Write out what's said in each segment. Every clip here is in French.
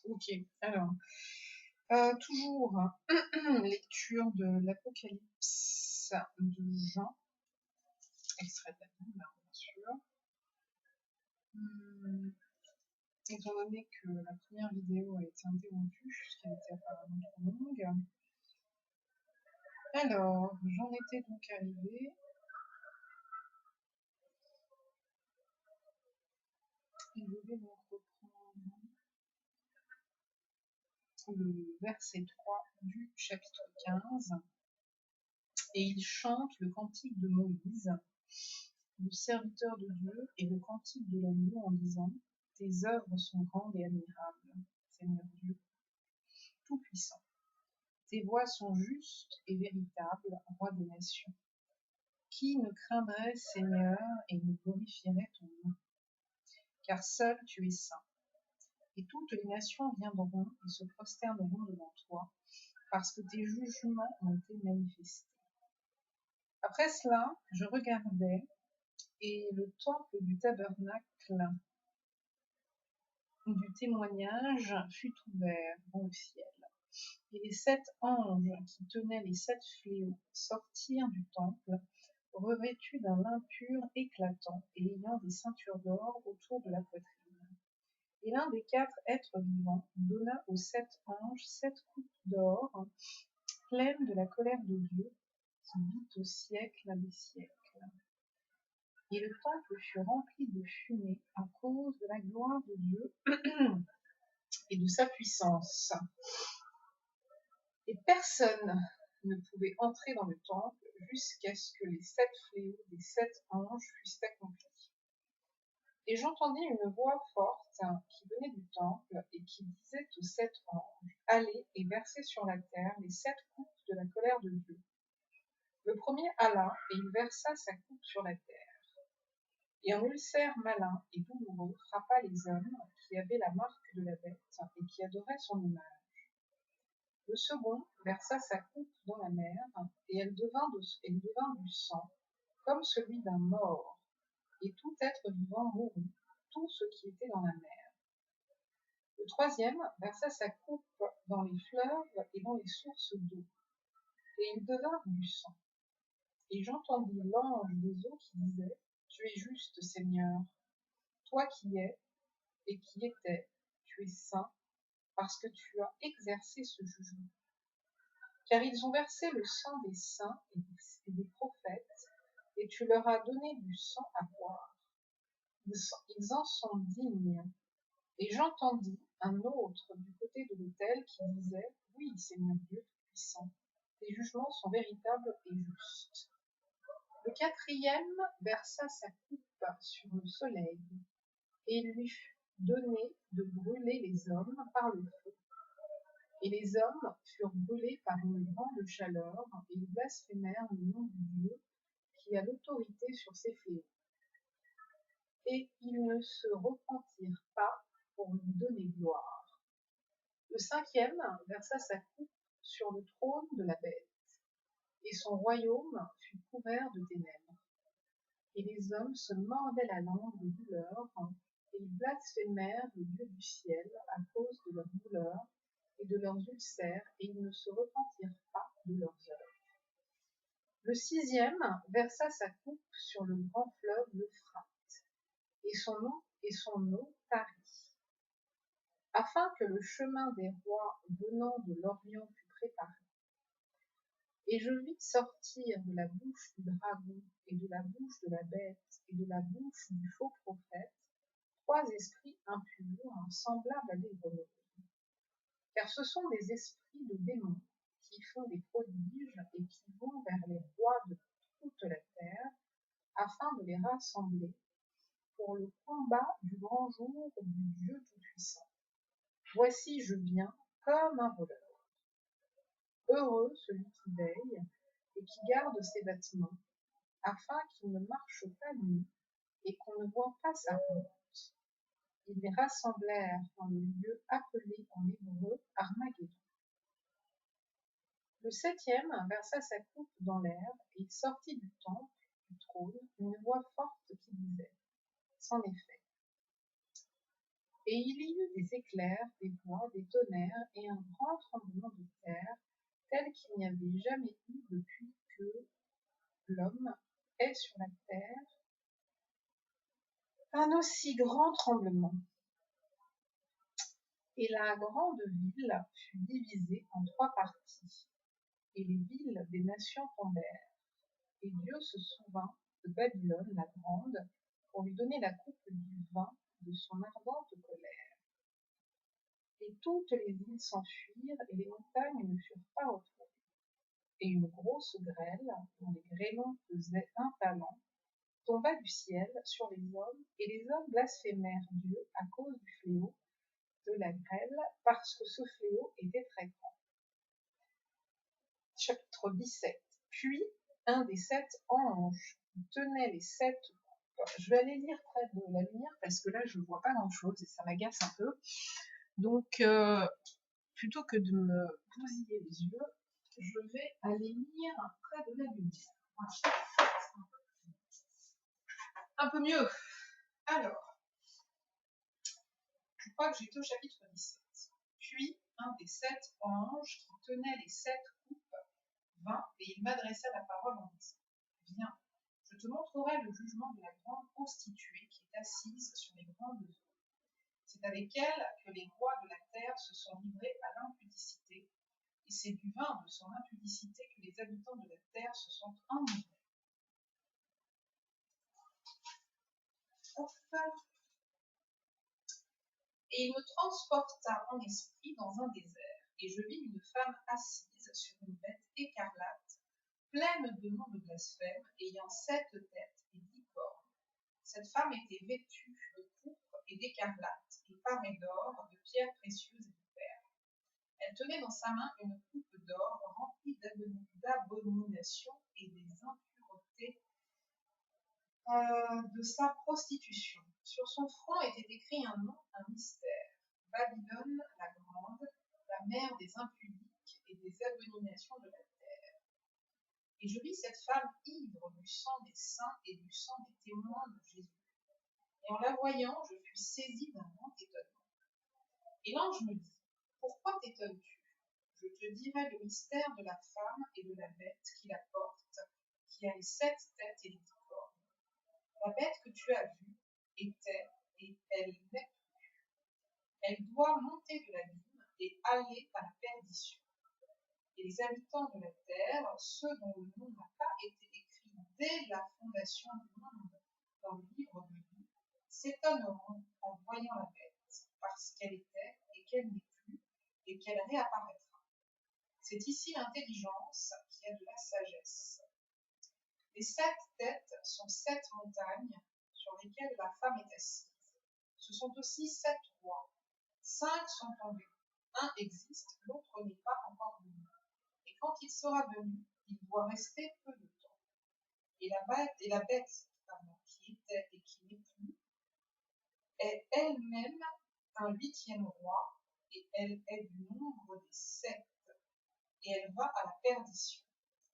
Ok, alors, toujours lecture de l'Apocalypse de Jean, extrait de la Bible, bien sûr. Étant donné que la première vidéo a été interrompue, puisqu'elle était apparemment trop longue. Alors, j'en étais donc arrivée. Et je vais donc reprendre le verset 3 du chapitre 15. Et il chante le cantique de Moïse, le serviteur de Dieu, et le cantique de l'agneau en disant: Tes œuvres sont grandes et admirables, Seigneur Dieu Tout-Puissant. Tes voies sont justes et véritables, Roi des nations. Qui ne craindrait, Seigneur, et ne glorifierait ton nom? Car seul tu es saint. Et toutes les nations viendront et se prosterneront devant toi, parce que tes jugements ont été manifestés. Après cela, je regardais, et le temple du tabernacle du témoignage fut ouvert dans le ciel. Et les 7 anges qui tenaient les 7 fléaux sortirent du temple, revêtus d'un lin pur éclatant et ayant des ceintures d'or autour de la poitrine. Et l'un des 4 êtres vivants donna aux 7 anges 7 coupes d'or, pleines de la colère de Dieu, qui vit au siècle des siècles. Et le temple fut rempli de fumée à cause de la gloire de Dieu et de sa puissance. Et personne ne pouvait entrer dans le temple jusqu'à ce que les 7 fléaux des 7 anges fussent accomplis. Et j'entendis une voix forte qui venait du temple et qui disait aux 7 anges: Allez et versez sur la terre les 7 coupes de la colère de Dieu. Le premier alla et il versa sa coupe sur la terre. Et un ulcère malin et douloureux frappa les hommes qui avaient la marque de la bête et qui adoraient son image. Le second versa sa coupe dans la mer, et elle devint du sang, comme celui d'un mort, et tout être vivant mourut, tout ce qui était dans la mer. Le troisième versa sa coupe dans les fleuves et dans les sources d'eau, et ils devinrent du sang. Et j'entendis l'ange des eaux qui disait: Tu es juste, Seigneur, toi qui es et qui étais, tu es saint, parce que tu as exercé ce jugement. Car ils ont versé le sang des saints et des prophètes, et tu leur as donné du sang à boire. Ils en sont dignes. Et j'entendis un autre du côté de l'autel qui disait: Oui, Seigneur Dieu Tout-Puissant, tes jugements sont véritables et justes. Le quatrième versa sa coupe sur le soleil, et il lui fut donné de brûler les hommes par le feu. Et les hommes furent brûlés par une grande chaleur, et ils blasphémèrent le nom du Dieu qui a l'autorité sur ces fléaux. Et ils ne se repentirent pas pour lui donner gloire. Le cinquième versa sa coupe sur le trône de la bête, et son royaume fut couvert de ténèbres. Et les hommes se mordaient la langue de douleur, et ils blasphémèrent le Dieu du ciel à cause de leur douleur et de leurs ulcères, et ils ne se repentirent pas de leurs œuvres. Le sixième versa sa coupe sur le grand fleuve l'Euphrate, et son eau tarit, afin que le chemin des rois venant de l'Orient fût préparé. Et je vis sortir de la bouche du dragon et de la bouche de la bête et de la bouche du faux prophète 3 esprits impurs, semblables à des grenouilles. Car ce sont des esprits de démons qui font des prodiges et qui vont vers les rois de toute la terre, afin de les rassembler pour le combat du grand jour du Dieu Tout-Puissant. Voici, je viens comme un voleur. Heureux celui qui veille et qui garde ses vêtements, afin qu'il ne marche pas nu et qu'on ne voie pas sa honte. Ils les rassemblèrent dans le lieu appelé en hébreu Armageddon. Le septième versa sa coupe dans l'air, et il sortit du temple, du trône, une voix forte qui disait: C'en est fait. Et il y eut des éclairs, des voix, des tonnerres, et un grand tremblement de terre, tel qu'il n'y avait jamais eu depuis que l'homme est sur la terre, un aussi grand tremblement. Et la grande ville fut divisée en 3 parties, et les villes des nations tombèrent. Et Dieu se souvint de Babylone la grande, pour lui donner la coupe du vin de son ardente colère. Et toutes les villes s'enfuirent, et les montagnes ne furent pas retrouvées. Et une grosse grêle, dont les grêlons faisaient 1 talent, tomba du ciel sur les hommes, et les hommes blasphémèrent Dieu à cause du fléau de la grêle, parce que ce fléau était très grand. Chapitre 17. Puis un des 7 anges qui tenait les 7 coupes. Je vais aller lire près de la lumière parce que là je ne vois pas grand chose et ça m'agace un peu. Donc plutôt que de me bousiller les yeux, je vais aller lire près de la lumière. Voilà. Un peu mieux. Alors, je crois que j'étais au chapitre 17. Puis un des 7 anges qui tenait les 7 coupes vint et il m'adressa la parole en disant: Viens, je te montrerai le jugement de la grande prostituée qui est assise sur les grandes eaux. C'est avec elle que les rois de la terre se sont livrés à l'impudicité, et c'est du vin de son impudicité que les habitants de la terre se sont enivrés. Et il me transporta en esprit dans un désert, et je vis une femme assise sur une bête écarlate, pleine de noms de blasphème, ayant 7 têtes et 10 cornes. Cette femme était vêtue de pourpre et d'écarlate, et parée d'or, de pierres précieuses et de perles. Elle tenait dans sa main une coupe d'or remplie d'abominations et des impuretés de sa prostitution. Sur son front était écrit un nom, un mystère: Babylone la grande, la mère des impudiques et des abominations de la terre. Et je vis cette femme ivre du sang des saints et du sang des témoins de Jésus. Et en la voyant, je fus saisie d'un grand étonnement. Et l'ange me dit: Pourquoi t'étonnes-tu? Je te dirai le mystère de la femme et de la bête qui la porte, qui a les 7 têtes et les 10 cornes. La bête que tu as vue était, et elle n'est plus. Elle doit monter de l'abîme et aller à la perdition. Et les habitants de la terre, ceux dont le nom n'a pas été écrit dès la fondation du monde dans le livre de vie, s'étonneront en voyant la bête, parce qu'elle était et qu'elle n'est plus, et qu'elle réapparaîtra. C'est ici l'intelligence qui a de la sagesse. Les 7 têtes sont 7 montagnes sur lesquelles la femme est assise. Ce sont aussi 7 rois. 5 sont tombés. Un existe, l'autre n'est pas encore venu. Et quand il sera venu, il doit rester peu de temps. Et la bête qui était et qui n'est plus est elle-même un 8e roi, et elle est du nombre des 7, et elle va à la perdition.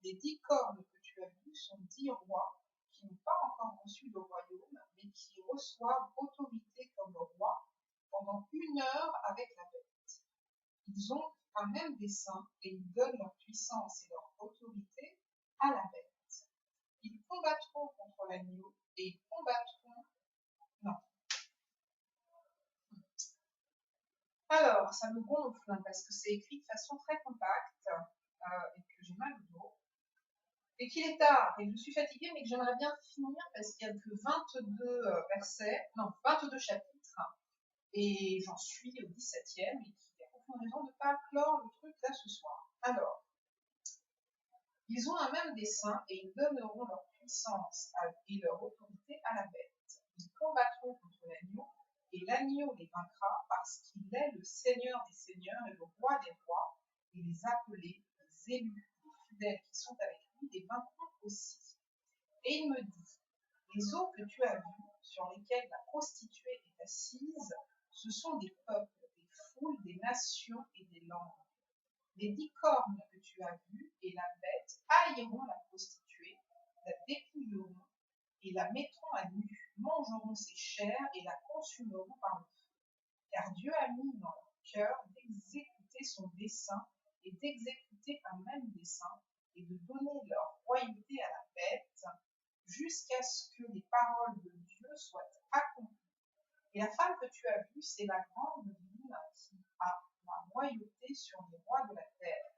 Les 10 cornes que tu as vues sont 10 rois qui n'ont pas encore reçu le royaume, mais qui reçoivent autorité comme roi pendant 1 heure avec la bête. Ils ont un même dessein et ils donnent leur puissance et leur autorité à la bête. Ils combattront contre l'agneau et ils combattront... Non. Alors, ça me gonfle parce que c'est écrit de façon très compacte et que j'ai mal au dos. Et qu'il est tard et que je suis fatiguée, mais que j'aimerais bien finir parce qu'il n'y a que 22 versets, non, 22 chapitres, et j'en suis au 17e, et qu'il n'y a aucune raison de ne pas clore le truc là ce soir. Alors, ils ont un même dessein et ils donneront leur puissance et leur autorité à la bête. Ils combattront contre l'agneau, et l'agneau les vaincra parce qu'il est le Seigneur des seigneurs et le roi des rois, et les appelés, les élus, les fidèles qui sont avec lui, les vaincront aussi. Et il me dit: Les eaux que tu as vues, sur lesquelles la prostituée est assise, ce sont des peuples, des foules, des nations et des langues. Les 10 cornes que tu as vues et la bête haïront la prostituée, la dépouilleront et la mettront à nu, mangeront ses chairs et la consumeront par le feu. car Dieu a mis dans leur cœur d'exécuter son dessein et d'exécuter un même dessein et de donner leur royauté à la bête jusqu'à ce que les paroles de Dieu soient accomplies. Et la femme que tu as vue, c'est la grande ville qui a la royauté sur les rois de la terre.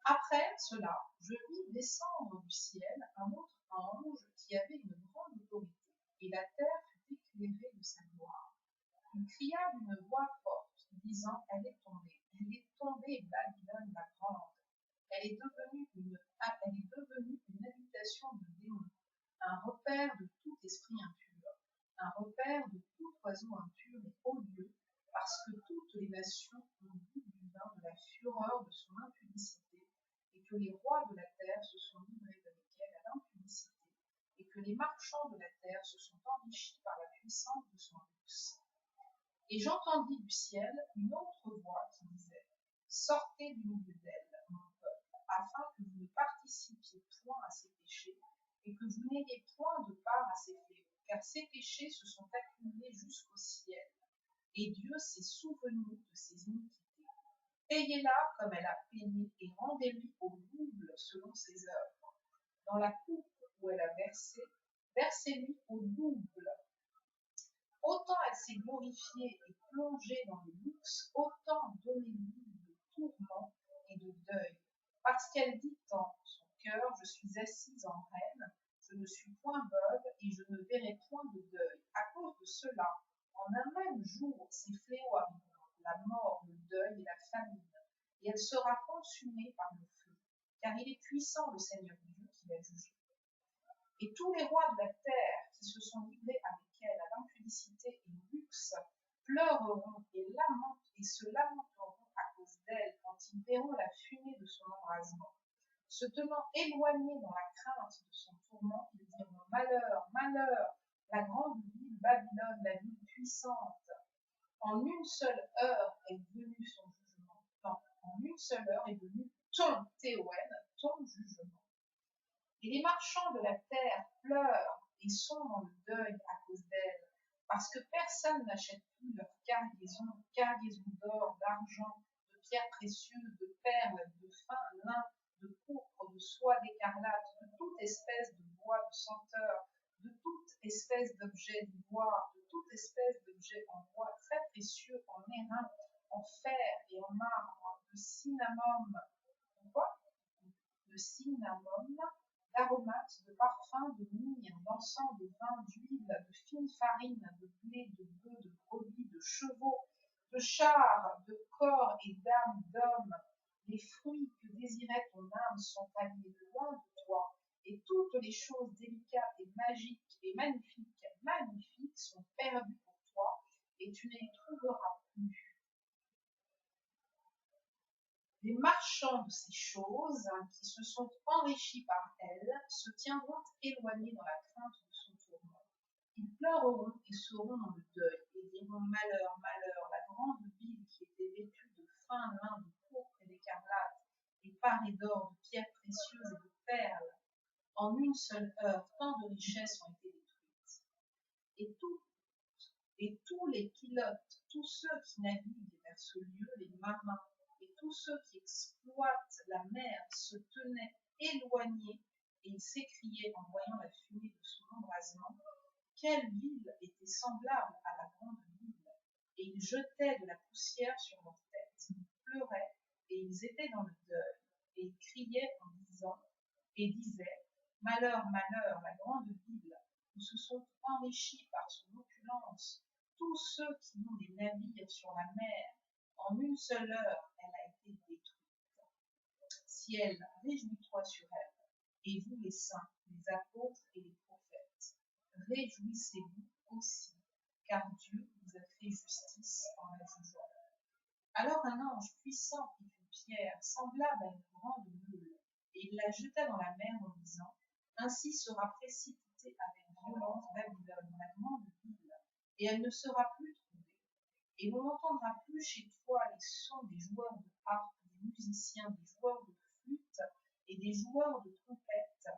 Après cela, je vis descendre du ciel un autre ange qui avait une grande autorité, et la terre fut éclairée de sa gloire. Il cria d'une voix forte, disant, elle est tombée, Babylone la grande. Elle est devenue une habitation de démons, un repère de tout esprit impur, un repère de tout oiseau impur et odieux, parce que toutes les nations ont bu du vin de la fureur de son impudicité, et que les rois de la terre se sont livrés avec elle à l'impudicité, et que les marchands de la terre se sont enrichis par la puissance de son luxe. Et j'entendis du ciel une autre voix qui disait, sortez du milieu d'elle, mon peuple, afin que vous ne participiez point à ses péchés, et que vous n'ayez point de part à ses fléaux, car ses péchés se sont accumulés jusqu'au ciel, et Dieu s'est souvenu de ses iniquités. Payez-la comme elle a payé, et rendez-lui au double selon ses œuvres. Dans la coupe où elle a versé, versez-lui au double. Autant elle s'est glorifiée et plongée dans le luxe, autant donnez-lui de tourments et de deuil. Parce qu'elle dit en son cœur, je suis assise en reine, je ne suis point veuve et je ne verrai point de deuil. À cause de cela, en un même jour, ces fléaux arriveront, la mort, le deuil et la famine, et elle sera consumée par le feu, car il est puissant le Seigneur Dieu qui l'a jugée. Et tous les rois de la terre qui se sont livrés avec elle à l'impudicité et au luxe pleureront et se lamenteront à cause d'elle quand ils verront la fumée de son embrasement. Se tenant éloignés dans la crainte de son tourment, ils diront malheur, malheur, la grande ville Babylone, la ville puissante. En une seule heure est venu son jugement. Non, en une seule heure est venu ton jugement. Et les marchands de la terre pleurent et sont dans le deuil à cause d'elle, parce que personne n'achète plus leurs cargaisons d'or, d'argent, de pierres précieuses, de perles, de fin lin, de pourpre, de soie d'écarlate, de toute espèce de bois de senteur, de toute espèce d'objet d'ivoire, de toute espèce d'objet en bois très précieux, en airain, en fer et en marbre, de cinnamome, d'aromates, de parfums, de myrrhe, d'encens, de vin, d'huile, de fine farine, de blé, de bœufs, de brebis, de chevaux, de chars, de corps et d'âmes d'hommes. Les fruits que désirait ton âme sont allés loin de toi, et toutes les choses délicates et magiques et magnifiques sont perdues pour toi, et tu ne les trouveras plus. Les marchands de ces choses, qui se sont enrichis par elle, se tiendront éloignés dans la crainte de son tourment. Ils pleureront et seront dans le deuil, et diront malheur, malheur, la grande ville qui était vêtue de fin lin, de pourpre et d'écarlate, et parée d'or, de pierres précieuses et de perles. En une seule heure, tant de richesses ont été détruites. Et tous les pilotes, tous ceux qui naviguent vers ce lieu, les marins, et tous ceux qui exploitent la mer se tenaient éloignés et ils s'écriaient en voyant la fumée de son embrasement, quelle ville était semblable à la grande ville, et ils jetaient de la poussière sur leurs têtes, ils pleuraient et ils étaient dans le deuil, et ils criaient et disaient, malheur, malheur, la grande ville, où se sont enrichis par son opulence tous ceux qui ont des navires sur la mer. En une seule heure, elle a été détruite. Ciel, réjouis-toi sur elle, et vous les saints, les apôtres et les prophètes, réjouissez-vous aussi, car Dieu vous a fait justice en la jugeant. Alors un ange puissant prit une pierre semblable à une grande meule, et il la jeta dans la mer en disant, ainsi sera précipitée avec violence Babylone, la grande ville, et elle ne sera plus trouvée. Et l'on n'entendra plus chez toi les sons des joueurs de harpe, des musiciens, des joueurs de flûte et des joueurs de trompette.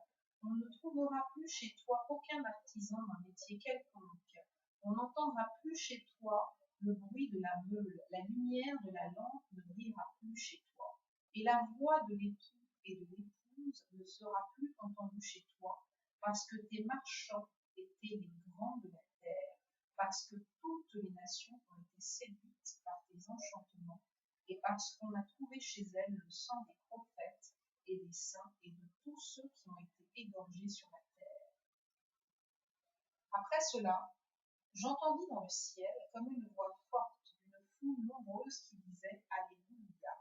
On ne trouvera plus chez toi aucun artisan d'un métier quelconque. On n'entendra plus chez toi le bruit de la meule, la lumière de la lampe ne brillera plus chez toi, et la voix de l'époux et de l'épouse ne sera plus entendue chez toi, parce que tes marchands étaient les grands de la terre, parce que toutes les nations ont été séduites par tes enchantements, et parce qu'on a trouvé chez elles le sang des prophètes et des saints et de tous ceux qui ont été égorgés sur la terre. Après cela, j'entendis dans le ciel comme une voix forte d'une foule nombreuse qui disait Alléluia.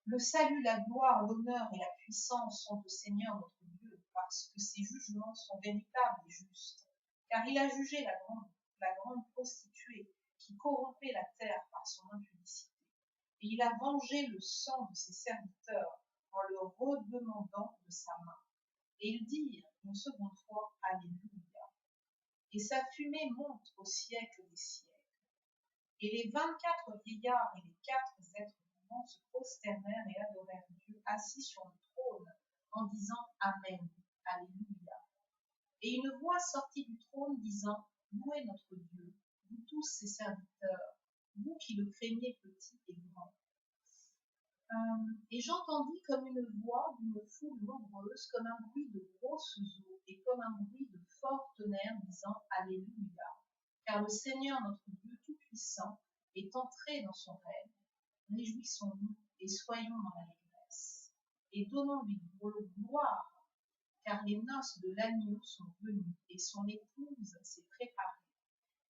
Le salut, la gloire, l'honneur et la puissance sont au Seigneur notre Dieu, parce que ses jugements sont véritables et justes. Car il a jugé la grande prostituée qui corrompait la terre par son impudicité. Et il a vengé le sang de ses serviteurs en le redemandant de sa main. Et ils dirent une seconde fois Alléluia. Et sa fumée monte au siècle des siècles. Et les 24 vieillards et les 4 êtres vivants se prosternèrent et adorèrent Dieu assis sur le trône en disant Amen, Alléluia. Et une voix sortit du trône disant Louez notre Dieu, vous tous ses serviteurs, vous qui le craignez petit et grand. Et j'entendis comme une voix d'une foule nombreuse, comme un bruit de grosses eaux et comme un bruit de fort tonnerre disant Alléluia. Car le Seigneur notre Dieu Tout-Puissant est entré dans son règne. Réjouissons-nous et soyons dans l'allégresse. Et donnons-lui gloire, car les noces de l'agneau sont venues et son épouse s'est préparée.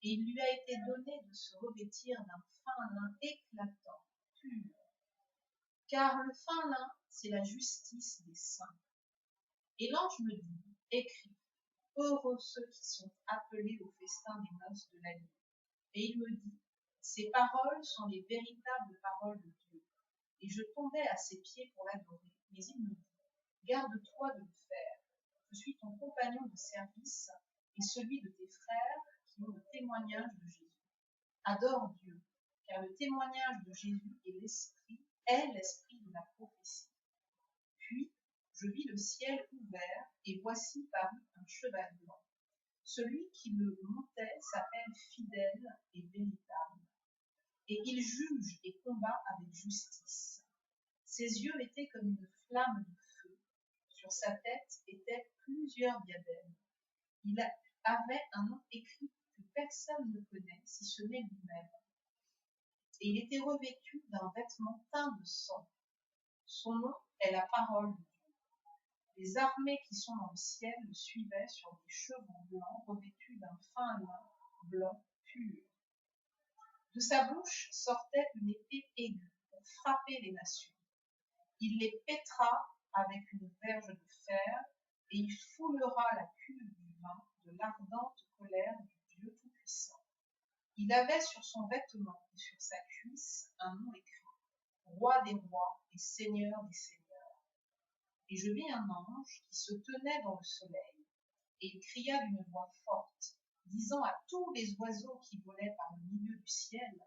Et il lui a été donné de se revêtir d'un fin lin éclatant, pur. Car le fin lin, c'est la justice des saints. Et l'ange me dit, écris, heureux ceux qui sont appelés au festin des noces de l'agneau. Et il me dit, ces paroles sont les véritables paroles de Dieu. Et je tombais à ses pieds pour l'adorer, mais il me dit, garde-toi de le faire. Je suis ton compagnon de service et celui de tes frères qui ont le témoignage de Jésus. Adore Dieu, car le témoignage de Jésus est l'esprit de la prophétie. Puis, je vis le ciel ouvert, et voici parut un cheval blanc. Celui qui le montait s'appelle fidèle et véritable, et il juge et combat avec justice. Ses yeux étaient comme une flamme de feu, sur sa tête étaient plusieurs diadèmes. Il avait un nom écrit que personne ne connaît si ce n'est lui-même. Et il était revêtu d'un vêtement teint de sang. Son nom est la parole de Dieu. Les armées qui sont dans le ciel le suivaient sur des chevaux blancs revêtus d'un fin lin blanc pur. De sa bouche sortait une épée aiguë pour frapper les nations. Il les pètera avec une verge de fer, et il foulera la cuve du vin de l'ardente colère du Dieu Tout-Puissant. Il avait sur son vêtement et sur sa cuisse un nom écrit, Roi des rois et Seigneur des seigneurs. Et je vis un ange qui se tenait dans le soleil, et il cria d'une voix forte, disant à tous les oiseaux qui volaient par le milieu du ciel,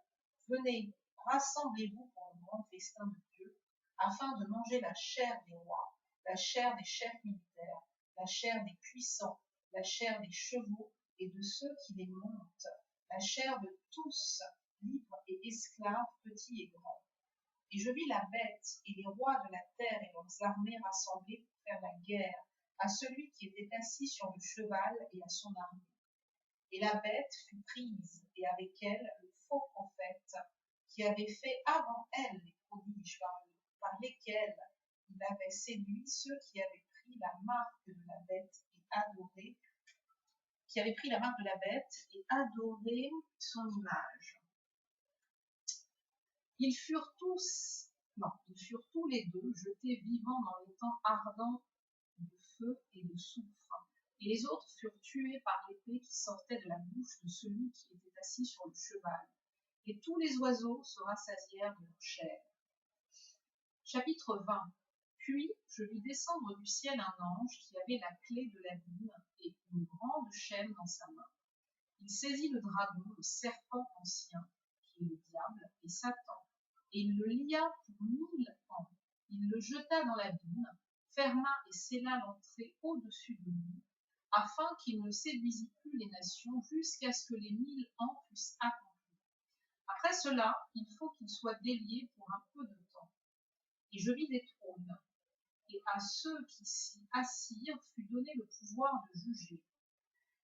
venez, rassemblez-vous pour le grand festin de Dieu, afin de manger la chair des rois, la chair des chefs militaires, la chair des puissants, la chair des chevaux et de ceux qui les montent, la chair de tous, libres et esclaves, petits et grands. Et je vis la bête et les rois de la terre et leurs armées rassemblés pour faire la guerre à celui qui était assis sur le cheval et à son armée. Et la bête fut prise, et avec elle le faux prophète, qui avait fait avant elle les prodiges par lesquels il avait séduit ceux qui avaient pris la marque de la bête et adoré, son image. Ils furent tous les deux jetés vivants dans les temps ardents de feu et de soufre. Et les autres furent tués par l'épée qui sortait de la bouche de celui qui était assis sur le cheval. Et tous les oiseaux se rassasièrent de leur chair. Chapitre 20. Puis je vis descendre du ciel un ange qui avait la clé de l'abîme et une grande chaîne dans sa main. Il saisit le dragon, le serpent ancien, qui est le diable, et Satan, et il le lia pour 1000 ans. Il le jeta dans l'abîme, ferma et scella l'entrée au-dessus de lui, afin qu'il ne séduisît plus les nations jusqu'à ce que les 1000 ans fussent accomplis. Après cela, il faut qu'il soit délié pour un peu de temps. Et je vis des trônes, et à ceux qui s'y assirent fut donné le pouvoir de juger.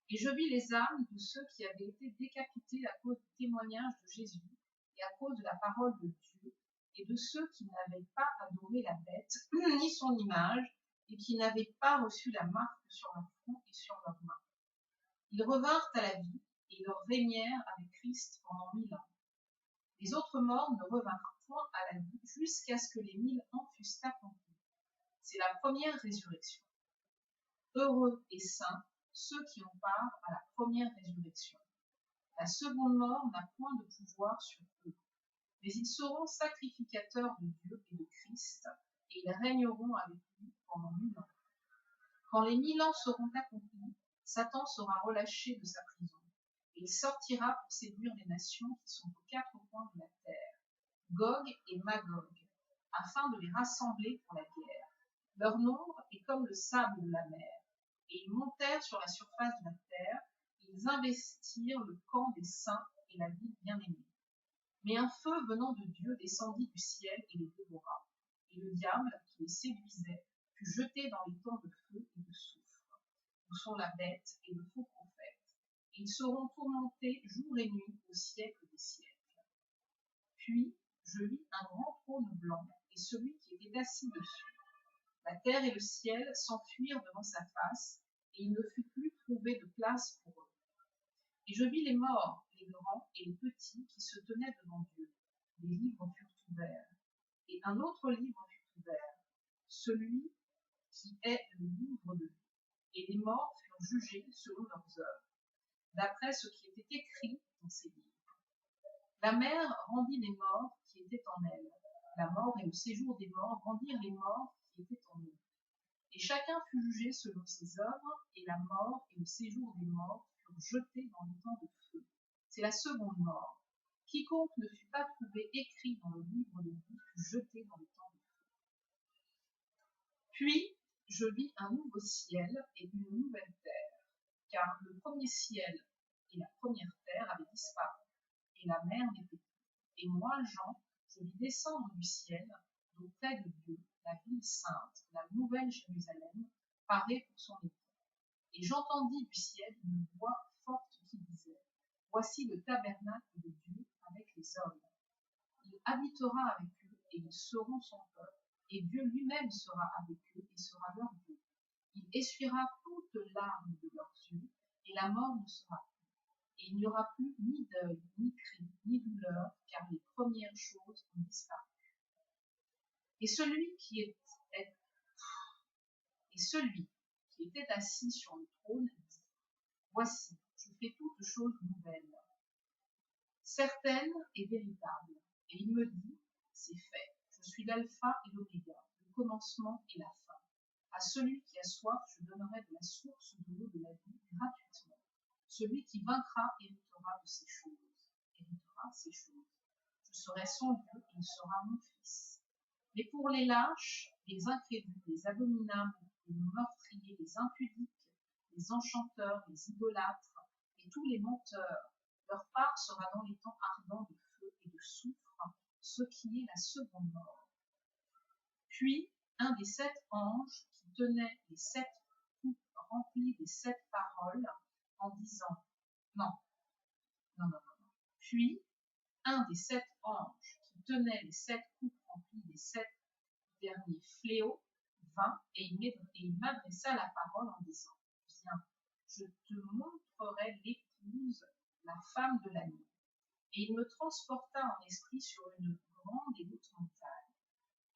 Et je vis les âmes de ceux qui avaient été décapités à cause du témoignage de Jésus et à cause de la parole de Dieu, et de ceux qui n'avaient pas adoré la bête, ni son image, et qui n'avaient pas reçu la marque sur leur front et sur leurs mains. Ils revinrent à la vie, et ils régnèrent avec Christ pendant 1000 ans. Les autres morts ne revinrent point à la vie jusqu'à ce que les 1000 ans fussent accomplis. C'est la première résurrection. Heureux et saints ceux qui ont part à la première résurrection. La seconde mort n'a point de pouvoir sur eux, mais ils seront sacrificateurs de Dieu et de Christ, et ils régneront avec lui pendant 1000 ans. Quand les 1000 ans seront accomplis, Satan sera relâché de sa prison, et il sortira pour séduire les nations qui sont aux quatre coins de la terre, Gog et Magog, afin de les rassembler pour la guerre. Leur nombre est comme le sable de la mer, et ils montèrent sur la surface de la terre, ils investirent le camp des saints et la ville bien-aimée. Mais un feu venant de Dieu descendit du ciel et les dévora, et le diable, qui les séduisait, fut jeté dans les temps de feu et de soufre, où sont la bête et le faux prophète, et ils seront tourmentés jour et nuit au siècle des siècles. Puis je vis un grand trône blanc, et celui qui était assis dessus. La terre et le ciel s'enfuirent devant sa face, et il ne fut plus trouvé de place pour eux. Et je vis les morts, les grands et les petits, qui se tenaient devant Dieu. Les livres furent ouverts. Et un autre livre fut ouvert, celui qui est le livre de vie. Et les morts furent jugés selon leurs œuvres, d'après ce qui était écrit dans ces livres. La mer rendit les morts qui étaient en elle. La mort et le séjour des morts rendirent les morts qui étaient en eux. Et chacun fut jugé selon ses œuvres, et la mort et le séjour des morts furent jetés dans le temps de feu. C'est la seconde mort. Quiconque ne fut pas trouvé écrit dans le livre de vie fut jeté dans le temps de feu. Puis je vis un nouveau ciel et une nouvelle terre, car le premier ciel et la première terre avaient disparu, et la mer n'était plus. Et moi, Jean, je vis descendre du ciel, d'auprès de Dieu, la ville sainte, la nouvelle Jérusalem, parée pour son époux. Et j'entendis du ciel une voix forte qui disait, voici le tabernacle de Dieu avec les hommes. Il habitera avec eux, et ils seront son peuple, et Dieu lui-même sera avec eux, et sera leur Dieu. Il essuiera toute larme de leurs yeux, et la mort ne sera plus. Et il n'y aura plus ni deuil, ni cri, ni douleur, car les premières choses ont disparu. Et celui qui était assis sur le trône dit, voici, je fais toutes choses nouvelles, certaines et véritables. Et il me dit, c'est fait, je suis l'alpha et l'oméga, le commencement et la fin. À celui qui a soif, je donnerai de la source de l'eau de la vie gratuitement. Celui qui vaincra héritera ces choses. Je serai son Dieu et il sera mon fils. Mais pour les lâches, les incrédules, les abominables, les meurtriers, les impudiques, les enchanteurs, les idolâtres et tous les menteurs, leur part sera dans les temps ardents de feu et de soufre, ce qui est la seconde mort. Puis un des 7 anges qui tenait les 7 coupes remplies des 7 paroles en disant non. Puis un des 7 anges qui tenait les 7 coupes remplies des 7 derniers fléaux vint et il m'adressa la parole en disant, viens, je te montrerai l'épouse, la femme de l'agneau. Et il me transporta en esprit sur une grande et haute montagne,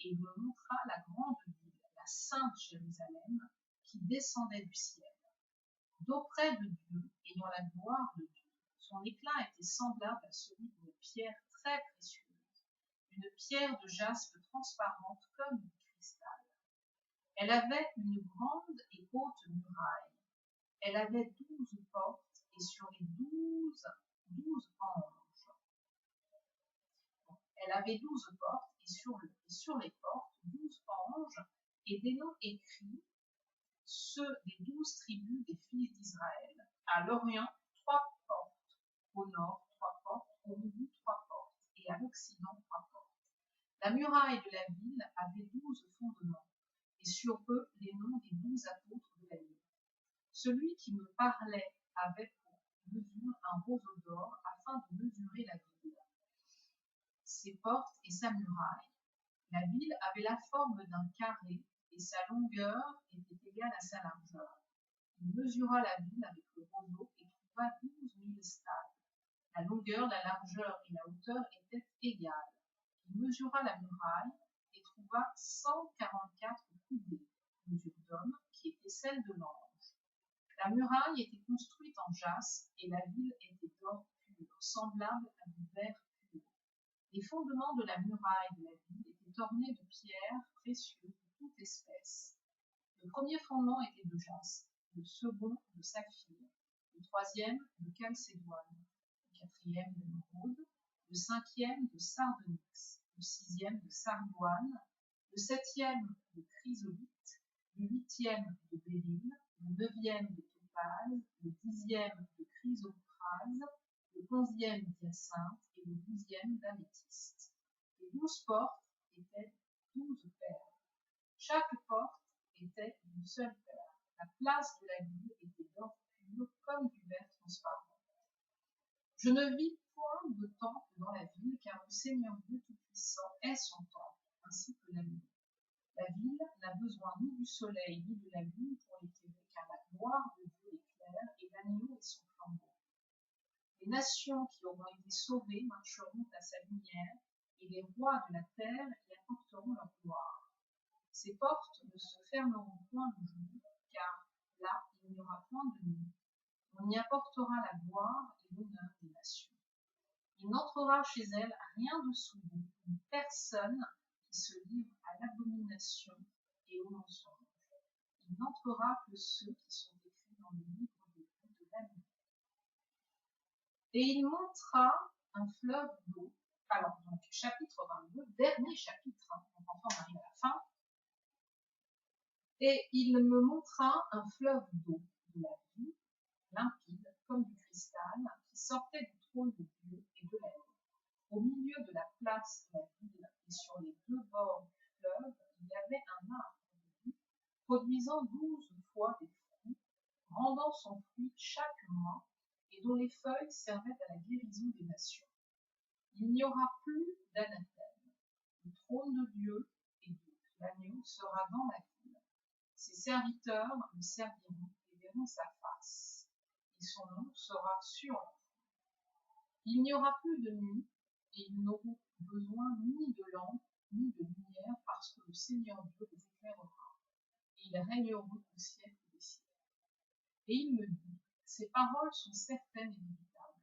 et il me montra la grande ville, la sainte Jérusalem, qui descendait du ciel, d'auprès de Dieu, ayant la gloire de Dieu. Son éclat était semblable à celui d'une pierre très précieuse, une pierre de jaspe transparente comme du cristal. Elle avait une grande et haute muraille. Elle avait 12 portes, et sur les 12 anges. Elle avait 12 portes, et sur les portes, 12 anges, et des noms écrits, ceux des 12 tribus des fils d'Israël. À l'Orient, 3 portes. Au nord, 3 portes. Au midi, 3 portes. et à l'occident 3 portes. La muraille de la ville avait 12 fondements, et sur eux les noms des 12 apôtres de la ville. Celui qui me parlait avait pour mesure un roseau d'or afin de mesurer la ville, ses portes et sa muraille. La ville avait la forme d'un carré et sa longueur était égale à sa largeur. Il mesura la ville avec le roseau et trouva 12 000 stades. La longueur, la largeur et la hauteur étaient égales. Il mesura la muraille et trouva 144 coudées, mesure d'homme, qui était celle de l'ange. La muraille était construite en jaspe et la ville était d'or pur, semblable à du verre pur. Les fondements de la muraille de la ville étaient ornés de pierres précieuses de toute espèce. Le premier fondement était de jaspe, le second de saphir, le troisième de chalcédoine, le quatrième d'émeraude, le cinquième de sardonyx, le sixième de sardoine, le septième de chrysolite, le huitième de béryl, le neuvième de topaz, le dixième de chrysoprase, le 11e d'hyacinthe et le 12e d'améthyste. Les 12 portes étaient 12 perles. Chaque porte était d'une seule perle. La place de la ville était d'or pur comme du verre transparent. Je ne vis point de temple dans la ville, car le Seigneur Dieu Tout-Puissant est son temple, ainsi que la nuit. La ville n'a besoin ni du soleil ni de la lune pour l'éclairer, car la gloire de Dieu l'éclaire et l'agneau est son flambeau. Les nations qui auront été sauvées marcheront à sa lumière, et les rois de la terre y apporteront leur gloire. Ces portes ne se fermeront point le jour, car là il n'y aura point de nuit. On y apportera la gloire et l'honneur des nations. Il n'entrera chez elles rien de souillé, ni personne qui se livre à l'abomination et au mensonge. Il n'entrera que ceux qui sont écrits dans le livre de vie de l'agneau. Et il montra un fleuve d'eau. Alors, donc, chapitre 22, dernier chapitre, donc enfin on arrive à la fin. Et il me montra un fleuve d'eau de la vie, limpide comme du cristal, qui sortait du trône de Dieu et de l'agneau. Au milieu de la place de la ville et sur les deux bords du fleuve, il y avait un arbre de vie, produisant 12 fois des fruits, rendant son fruit chaque mois, et dont les feuilles servaient à la guérison des nations. Il n'y aura plus d'anathème. Le trône de Dieu et de l'agneau sera dans la ville. Ses serviteurs le serviront et verront sa face, et son nom sera sur leur front. Il n'y aura plus de nuit, et ils n'auront besoin ni de lampe ni de lumière, parce que le Seigneur Dieu les éclairera, et ils régneront au siècle des siècles. Et il me dit, ces paroles sont certaines et véritables.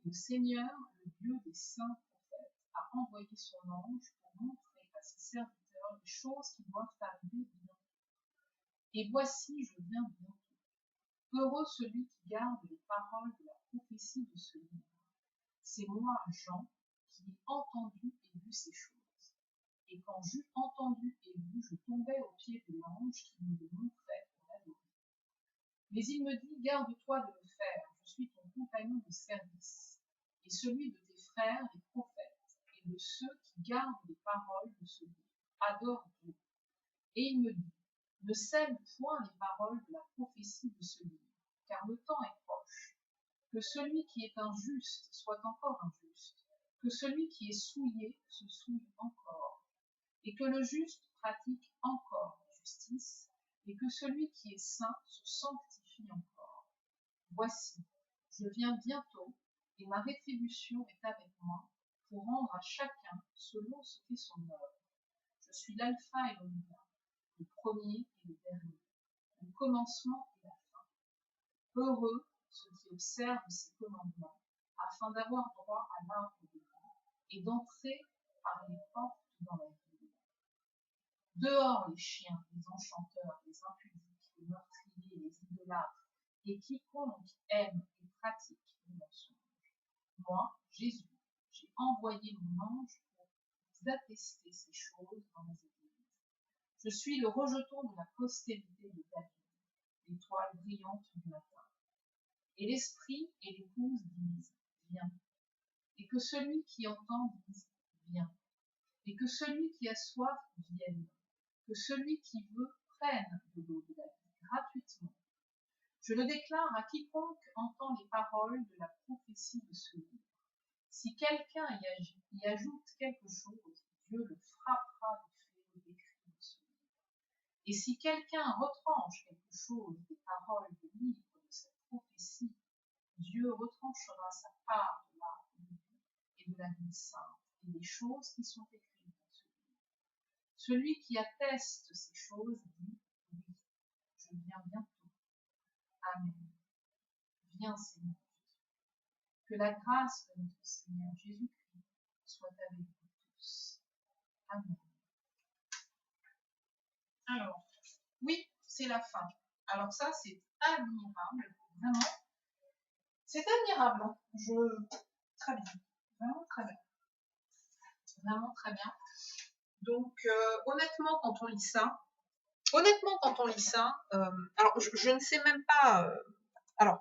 Le Seigneur, le Dieu des saints prophètes, a envoyé son ange pour montrer à ses serviteurs les choses qui doivent arriver bientôt. Et voici, je viens bientôt. Heureux celui qui garde les paroles de la prophétie de ce livre. C'est moi, Jean, qui ai entendu et vu ces choses. Et quand j'eus entendu et vu, je tombais aux pieds de l'ange qui me le montrait pour l'adorer. Mais il me dit, garde-toi de le faire, je suis ton compagnon de service, et celui de tes frères les prophètes, et de ceux qui gardent les paroles de ce livre. Adore Dieu. Et il me dit, ne sème point les paroles de la prophétie de ce livre, car le temps est proche. Que celui qui est injuste soit encore injuste, que celui qui est souillé se souille encore, et que le juste pratique encore la justice, et que celui qui est saint se sanctifie encore. Voici, je viens bientôt, et ma rétribution est avec moi, pour rendre à chacun selon ce qu'est son œuvre. Je suis l'alpha et l'oméga, le premier et le dernier, le commencement et la fin. Heureux ceux qui observent ces commandements, afin d'avoir droit à l'arbre de vie, et d'entrer par les portes dans la ville. Dehors les chiens, les enchanteurs, les impudiques, les meurtriers, les idolâtres, et quiconque aime et pratique le mensonge. Moi, Jésus, j'ai envoyé mon ange pour vous attester ces choses dans les églises. Je suis le rejeton de la postérité de David, l'étoile brillante du matin. Et l'esprit et l'épouse disent, viens. et que celui qui entend dise viens, et que celui qui a soif vienne, que celui qui veut prenne de l'eau de la vie gratuitement. Je le déclare à quiconque entend les paroles de la prophétie de ce livre. Si quelqu'un y ajoute quelque chose, Dieu le frappera du fléau décrit dans ce livre. Et si quelqu'un retranche quelque chose des paroles du livre de cette prophétie, Dieu retranchera sa part de l'arbre de vie et de la vie sainte et des choses qui sont écrites dans ce livre. Celui qui atteste ces choses dit oui, je viens bientôt. Amen. Viens, Seigneur Jésus. Que la grâce de notre Seigneur Jésus-Christ soit avec vous tous. Amen. Alors, oui, c'est la fin. Alors ça, c'est admirable, vraiment. C'est admirable. Très bien. Vraiment très bien. Vraiment très bien. Donc, honnêtement, quand on lit ça, alors je ne sais même pas. Alors,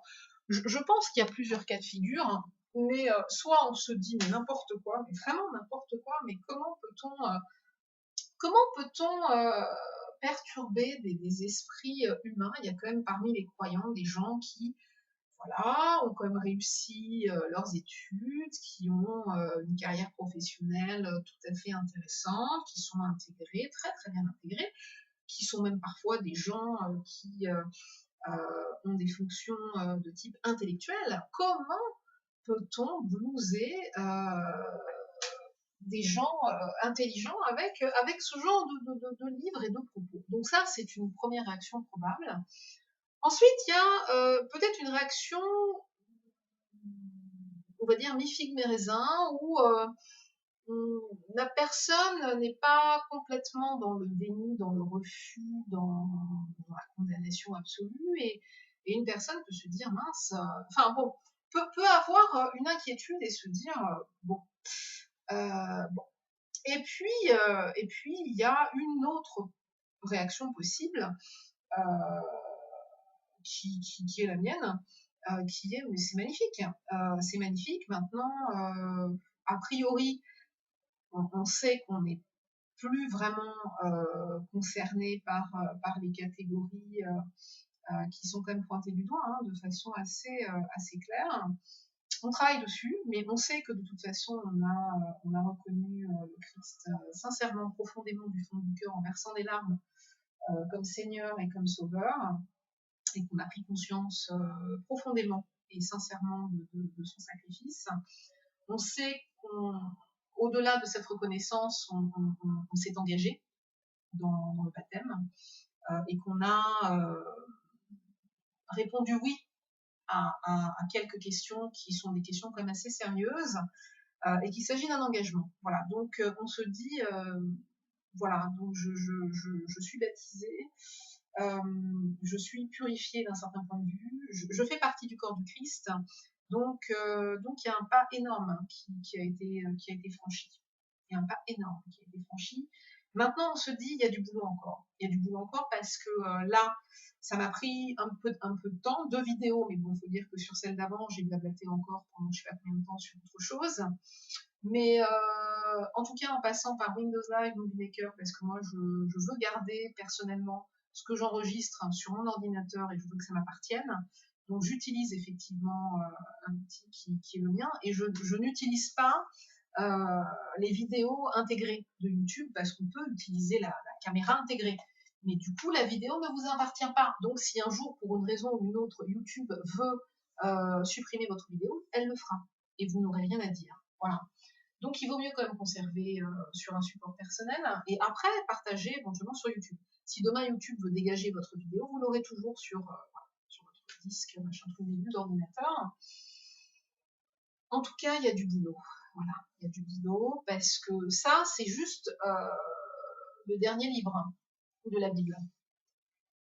je pense qu'il y a plusieurs cas de figure, hein, mais soit on se dit mais n'importe quoi, mais vraiment n'importe quoi, mais comment peut-on perturber des esprits humains? Il y a quand même parmi les croyants des gens qui, voilà, ont quand même réussi leurs études, qui ont une carrière professionnelle tout à fait intéressante, qui sont intégrés, très très bien intégrés, qui sont même parfois des gens qui ont des fonctions de type intellectuel. Comment peut-on blouser des gens intelligents avec ce genre de livres et de propos? Donc ça, c'est une première réaction probable. Ensuite, il y a peut-être une réaction, on va dire, mi-figue, mi-raisin, où la personne n'est pas complètement dans le déni, dans le refus, dans la condamnation absolue, et une personne peut se dire, mince, enfin bon, peut avoir une inquiétude et se dire, bon, bon. Et puis, il y a une autre réaction possible, qui est la mienne, qui est, mais c'est magnifique, maintenant, a priori, on sait qu'on n'est plus vraiment concerné par les catégories qui sont quand même pointées du doigt, hein, de façon assez claire. On travaille dessus, mais on sait que de toute façon, on a reconnu le Christ sincèrement, profondément du fond du cœur, en versant des larmes comme Seigneur et comme Sauveur, et qu'on a pris conscience profondément et sincèrement de son sacrifice. On sait qu'au-delà de cette reconnaissance, on s'est engagé dans le baptême et qu'on a répondu oui à quelques questions qui sont des questions quand même assez sérieuses et qu'il s'agit d'un engagement. Voilà, donc on se dit, voilà, donc je suis baptisée, je suis purifiée d'un certain point de vue, je fais partie du corps du Christ, donc il y a un pas énorme qui a été franchi. Il y a un pas énorme qui a été franchi. Maintenant, on se dit, il y a du boulot encore. Il y a du boulot encore parce que là, ça m'a pris un peu de temps, 2 vidéos, mais bon, il faut dire que sur celle d'avant, j'ai blablaté encore pendant je sais pas combien de temps sur autre chose. Mais en tout cas, en passant par Windows Live, Movie Maker, parce que moi, je veux garder personnellement ce que j'enregistre sur mon ordinateur et je veux que ça m'appartienne. Donc, j'utilise effectivement un outil qui est le mien et je n'utilise pas les vidéos intégrées de YouTube parce qu'on peut utiliser la caméra intégrée. Mais du coup, la vidéo ne vous appartient pas. Donc, si un jour, pour une raison ou une autre, YouTube veut supprimer votre vidéo, elle le fera. Et vous n'aurez rien à dire. Voilà. Donc, il vaut mieux quand même conserver sur un support personnel et après partager éventuellement sur YouTube. Si demain YouTube veut dégager votre vidéo, vous l'aurez toujours sur votre disque, machin truc d'ordinateur. En tout cas, il y a du boulot. Voilà, il y a du boulot parce que ça, c'est juste le dernier livre de la Bible,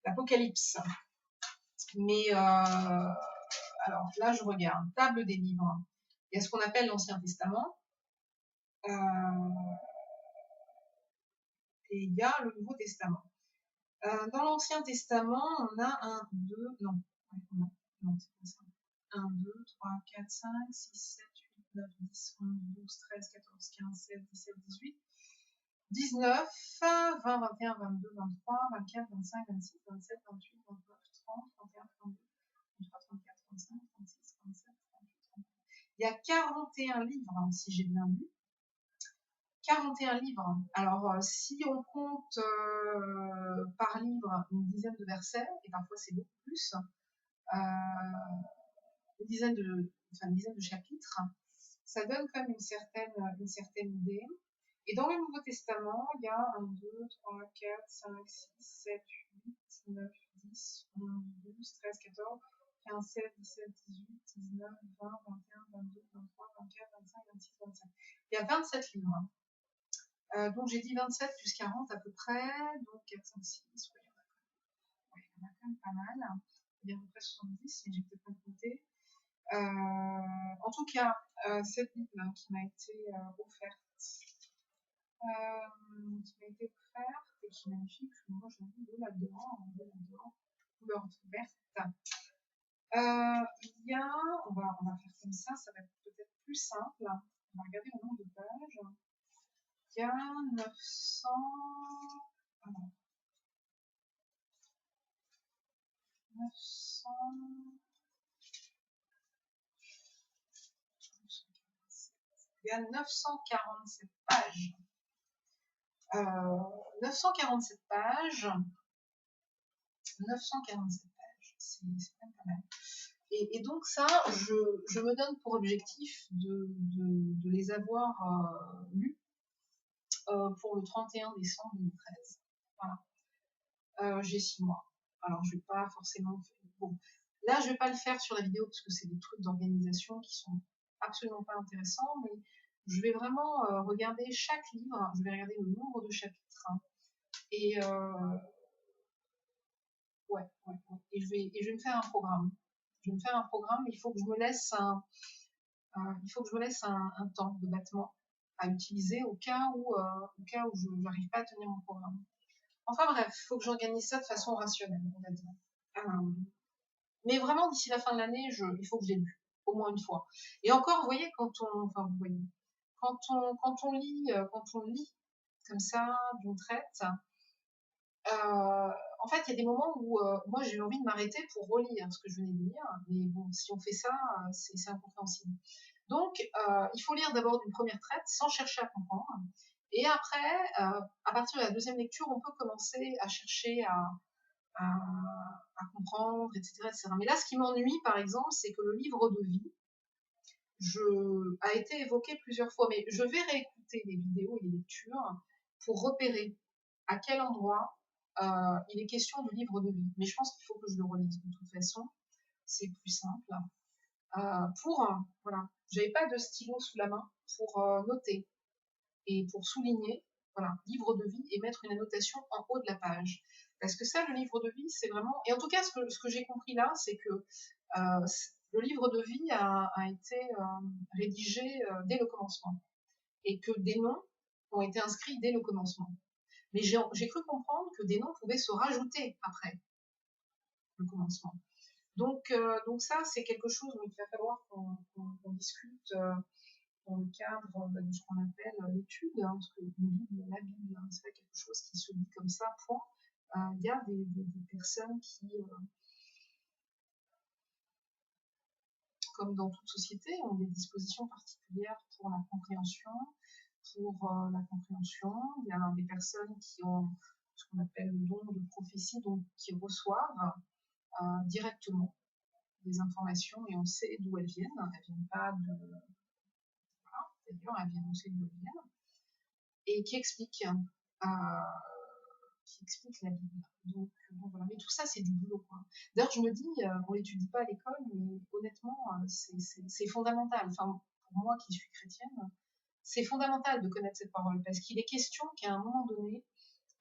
l'Apocalypse. Mais alors là, je regarde, table des livres. Il y a ce qu'on appelle l'Ancien Testament. Et il y a le Nouveau Testament. Dans l'Ancien Testament, on a 1, 2, non, c'est pas ça. 1, 2, 3, 4, 5, 6, 7, 9, 10, 11, 12, 13, 14, 15, 16, 17, 18, 19, 20, 21, 22, 23, 24, 25, 26, 27, 28, 29, 30, 31, 32, 33, 34, 35, 36, 37, 38, 39. Il y a 41 livres, si j'ai bien lu. 41 livres. Alors, si on compte par livre une dizaine de versets, et parfois c'est beaucoup plus, une dizaine de chapitres, ça donne quand même une certaine idée. Et dans le Nouveau Testament, il y a 1, 2, 3, 4, 5, 6, 7, 8, 9, 10, 11, 12, 13, 14, 15, 16, 17, 18, 19, 20, 21, 22, 23, 24, 25, 26, 27. Il y a 27 livres. Donc j'ai dit 27 plus 40 à peu près, donc 4, 5, 6, il y en a quand même pas mal. Il y a à peu près 70, mais j'ai peut-être pas compté. En tout cas, cette Bible qui m'a été offerte, et qui est magnifique, moi je l'adore, couleur verte. Il y a, on va faire comme ça va être peut-être plus simple. On va regarder le nombre de pages. Il y a 900. Alors, 900. Il y a 947 pages. 947 pages. 947 pages. C'est quand même pas mal. Et donc ça, je me donne pour objectif de les avoir lus pour le 31 décembre 2013. Voilà. J'ai 6 mois. Alors je vais pas forcément... Bon, là je vais pas le faire sur la vidéo parce que c'est des trucs d'organisation qui sont absolument pas intéressants, mais je vais vraiment regarder chaque livre, je vais regarder le nombre de chapitres, et ouais. Et je vais me faire un programme. Je vais me faire un programme, il faut que je me laisse un temps de battement à utiliser au cas où je n'arrive pas à tenir mon programme. Enfin bref, il faut que j'organise ça de façon rationnelle, on va dire. Mais vraiment, d'ici la fin de l'année, il faut que je l'ai lu, au moins une fois. Et encore, vous voyez, quand on lit comme ça, d'une traite, en fait, il y a des moments où moi j'ai eu envie de m'arrêter pour relire ce que je venais de lire, mais bon, si on fait ça, c'est incompréhensible. Donc, il faut lire d'abord d'une première traite sans chercher à comprendre, et après, à partir de la deuxième lecture, on peut commencer à chercher à comprendre, etc., etc. Mais là, ce qui m'ennuie, par exemple, c'est que le livre de vie a été évoqué plusieurs fois, mais je vais réécouter les vidéos et les lectures pour repérer à quel endroit il est question du livre de vie. Mais je pense qu'il faut que je le relise de toute façon, c'est plus simple. Voilà, j'avais pas de stylo sous la main pour noter et pour souligner, voilà, livre de vie, et mettre une annotation en haut de la page. Parce que ça, le livre de vie, c'est vraiment... Et en tout cas, ce que j'ai compris là, c'est que le livre de vie a été rédigé dès le commencement. Et que des noms ont été inscrits dès le commencement. Mais j'ai cru comprendre que des noms pouvaient se rajouter après le commencement. Donc ça, c'est quelque chose dont il va falloir qu'on discute dans le cadre de ce qu'on appelle l'étude, parce que la Bible, c'est pas quelque chose qui se lit comme ça, point. Il y a des personnes qui, comme dans toute société, ont des dispositions particulières pour la compréhension. Il y a des personnes qui ont ce qu'on appelle le don de prophétie, donc qui reçoivent directement des informations, et on sait d'où elles viennent. Elles viennent pas de... Voilà, d'ailleurs, elles viennent, on sait d'où elles viennent. Et qui expliquent la Bible. Donc voilà. Mais tout ça, c'est du boulot, quoi. D'ailleurs, je me dis, on l'étudie pas à l'école, mais honnêtement, c'est fondamental. Enfin, pour moi qui suis chrétienne, c'est fondamental de connaître cette parole, parce qu'il est question qu'à un moment donné,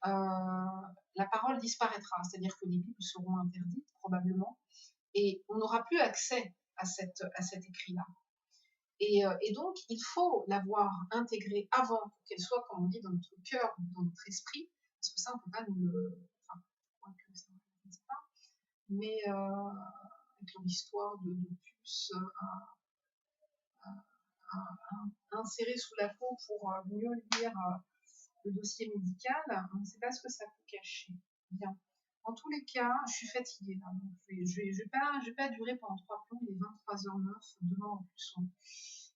la parole disparaîtra, c'est-à-dire que les Bibles seront interdites, probablement, et on n'aura plus accès à cet écrit-là. Et donc, il faut l'avoir intégrée avant, pour qu'elle soit, comme on dit, dans notre cœur, dans notre esprit, parce que ça, on ne peut pas nous le... Enfin, ça, je ne sais pas. Mais avec l'histoire de puce insérer sous la peau pour mieux lire le dossier médical, on ne sait pas ce que ça peut cacher. Bien. En tous les cas, je suis fatiguée là. Donc je vais pas durer pendant 3 plombs, il est 23h09. Demain en plus,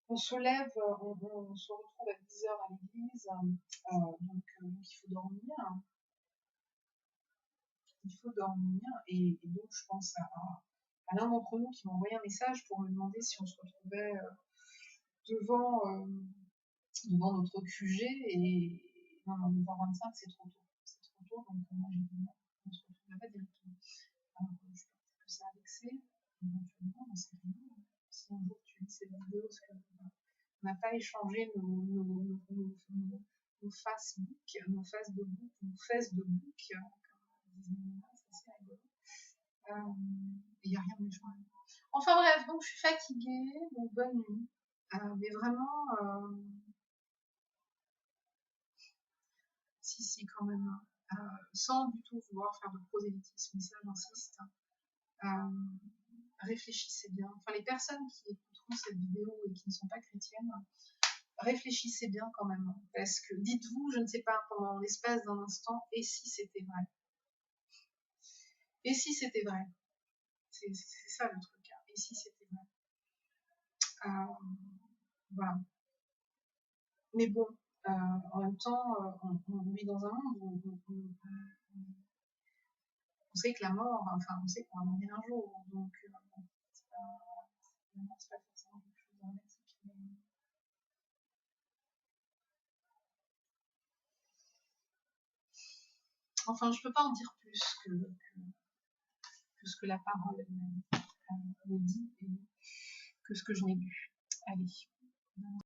on se lève, on se retrouve à 10h à l'église. Donc il faut dormir. Il faut dormir. Et donc je pense à l'un d'entre nous qui m'a envoyé un message pour me demander si on se retrouvait devant notre QG. Et non, 9h25, c'est trop tôt. C'est trop tôt, donc moi j'ai dit non, on se retrouve là-bas directement. Alors, je pense que ça a vexé, éventuellement, on sait rien. Si un jour tu lis cette vidéo, parce qu'on n'a pas échangé nos Facebook, nos faces de book, nos fesses de book, comme disait Nina, c'est assez rigolo. Il n'y a rien d'échangé. Enfin bref, donc je suis fatiguée, donc bonne nuit. Mais vraiment, si quand même, sans du tout vouloir faire de prosélytisme, mais ça j'insiste, réfléchissez bien. Enfin, les personnes qui écouteront cette vidéo et qui ne sont pas chrétiennes, réfléchissez bien quand même. Parce que dites-vous, je ne sais pas, pendant l'espace d'un instant, et si c'était vrai? Et si c'était vrai? C'est ça le truc. Hein. Et si c'était vrai? Voilà. Mais bon, en même temps, on vit dans un monde où on sait que la mort, enfin, on sait qu'on va mourir un jour. Donc, bon, c'est pas forcément quelque chose de dramatique. Mais... Enfin, je ne peux pas en dire plus que ce que la parole me dit et que ce que je n'ai lu. Allez.